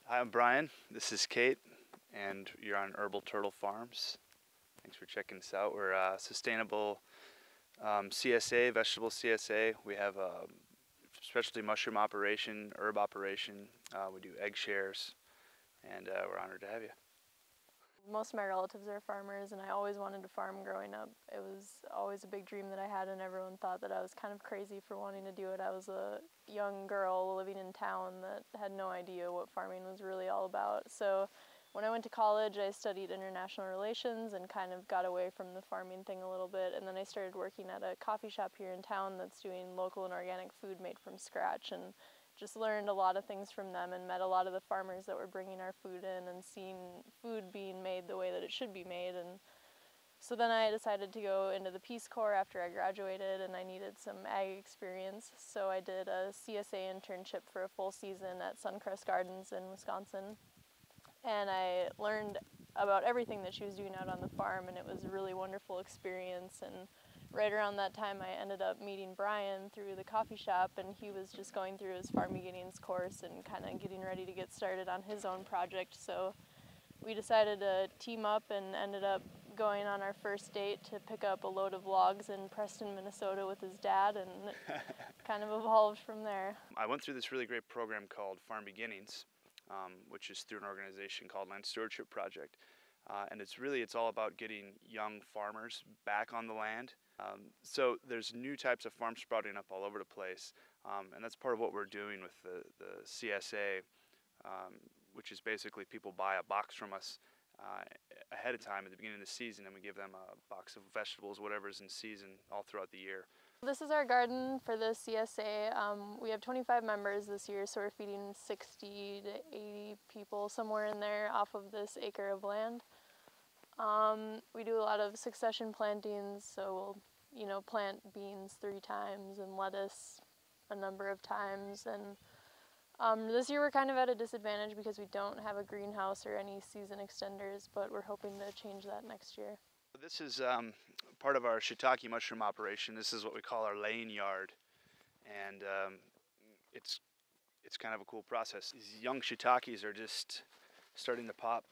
Hi, I'm Brian. This is Kate, and you're on Herbal Turtle Farms. Thanks for checking us out. We're a sustainable CSA, vegetable CSA. We have a specialty mushroom operation, herb operation. We do egg shares, and we're honored to have you. Most of my relatives are farmers, and I always wanted to farm growing up. It was always a big dream that I had, and everyone thought that I was kind of crazy for wanting to do it. I was a young girl living in town that had no idea what farming was really all about. So when I went to college, I studied international relations and kind of got away from the farming thing a little bit. And then I started working at a coffee shop here in town that's doing local and organic food made from scratch, and just learned a lot of things from them and met a lot of the farmers that were bringing our food in and seeing food being made the way that it should be made. And so then I decided to go into the Peace Corps after I graduated, and I needed some ag experience. So I did a CSA internship for a full season at Suncrest Gardens in Wisconsin. And I learned about everything that she was doing out on the farm, and it was a really wonderful experience. And right around that time, I ended up meeting Brian through the coffee shop, and he was just going through his farm beginnings course and kind of getting ready to get started on his own project. So we decided to team up and ended up going on our first date to pick up a load of logs in Preston, Minnesota with his dad, and it kind of evolved from there. I went through this really great program called Farm Beginnings, which is through an organization called Land Stewardship Project. And it's all about getting young farmers back on the land. So there's new types of farms sprouting up all over the place, and that's part of what we're doing with the CSA, which is basically people buy a box from us ahead of time at the beginning of the season, and we give them a box of vegetables, whatever's in season, all throughout the year. This is our garden for the CSA. We have 25 members this year, so we're feeding 60 to 80 people, somewhere in there, off of this acre of land. We do a lot of succession plantings, so we'll plant beans 3 times and lettuce a number of times. And this year we're kind of at a disadvantage because we don't have a greenhouse or any season extenders, but we're hoping to change that next year. This is part of our shiitake mushroom operation. This is what we call our laying yard, and it's kind of a cool process. These young shiitakes are just starting to pop.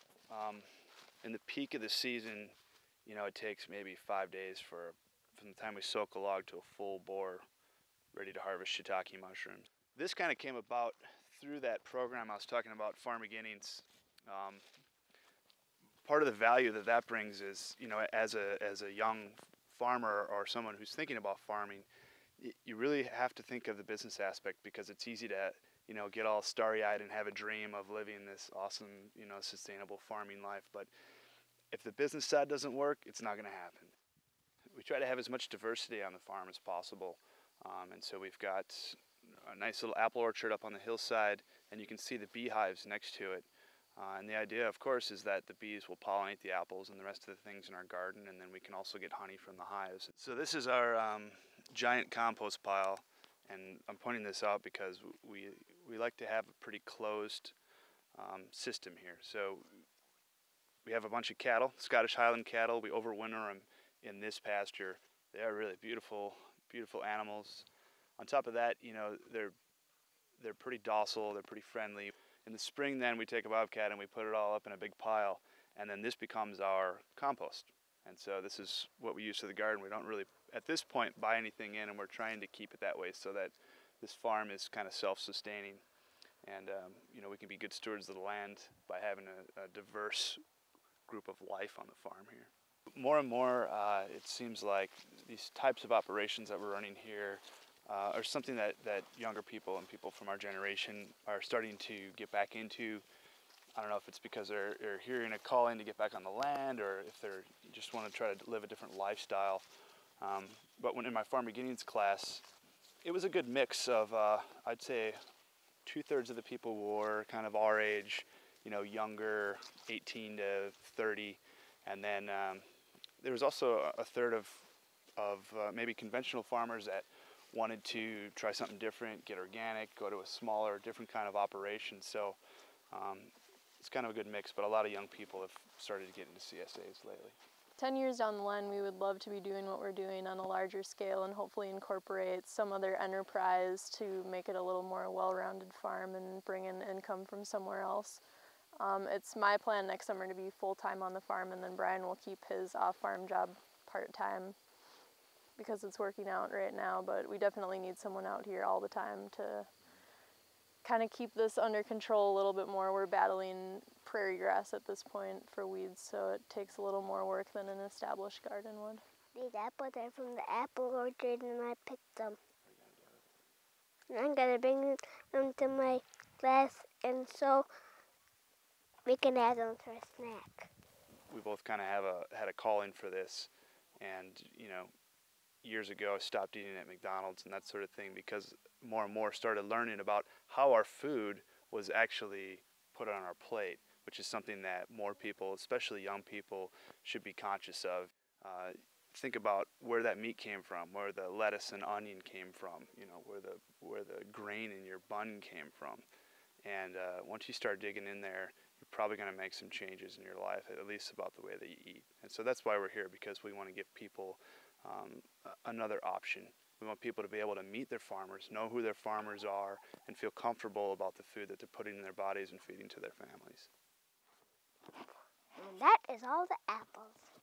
In the peak of the season, it takes maybe 5 days from the time we soak a log to a full bore ready to harvest shiitake mushrooms. This kind of came about through that program I was talking about, Farm Beginnings. Part of the value that brings is, as a young farmer or someone who's thinking about farming, you really have to think of the business aspect, because it's easy to, get all starry-eyed and have a dream of living this awesome, sustainable farming life. But if the business side doesn't work, it's not going to happen. We try to have as much diversity on the farm as possible. And so we've got a nice little apple orchard up on the hillside, and you can see the beehives next to it. And the idea, of course, is that the bees will pollinate the apples and the rest of the things in our garden, and then we can also get honey from the hives. So this is our giant compost pile, and I'm pointing this out because we like to have a pretty closed system here. So we have a bunch of cattle, Scottish Highland cattle. We overwinter them in this pasture. They are really beautiful, beautiful animals. On top of that, they're pretty docile, they're pretty friendly. In the spring then we take a bobcat and we put it all up in a big pile, and then this becomes our compost. And so this is what we use for the garden. We don't really, at this point, buy anything in, and we're trying to keep it that way so that this farm is kind of self-sustaining. And we can be good stewards of the land by having a diverse group of life on the farm here. More and more, it seems like these types of operations that we're running here are something that younger people and people from our generation are starting to get back into. I don't know if it's because they're hearing a calling to get back on the land, or if they just want to try to live a different lifestyle. But when in my Farm Beginnings class, it was a good mix of, I'd say, 2/3 of the people were kind of our age, younger, 18 to 30, and then there was also a third of maybe conventional farmers that wanted to try something different, get organic, go to a smaller, different kind of operation. So it's kind of a good mix, but a lot of young people have started to get into CSAs lately. 10 years down the line, we would love to be doing what we're doing on a larger scale and hopefully incorporate some other enterprise to make it a little more well-rounded farm and bring in income from somewhere else. It's my plan next summer to be full-time on the farm, and then Brian will keep his off-farm job part-time because it's working out right now, but we definitely need someone out here all the time to kind of keep this under control a little bit more. We're battling prairie grass at this point for weeds, so it takes a little more work than an established garden would. These apples are from the apple orchard and I picked them. And I'm gonna bring them to my class and so we can add them to our snack. We both kind of had a calling for this, and you know, years ago I stopped eating at McDonald's and that sort of thing because more and more started learning about how our food was actually put on our plate, which is something that more people, especially young people, should be conscious of. Think about where that meat came from, where the lettuce and onion came from, you know, where the grain in your bun came from. And once you start digging in there, you're probably going to make some changes in your life, at least about the way that you eat. And so that's why we're here, because we want to give people another option. We want people to be able to meet their farmers, know who their farmers are, and feel comfortable about the food that they're putting in their bodies and feeding to their families. And that is all the apples.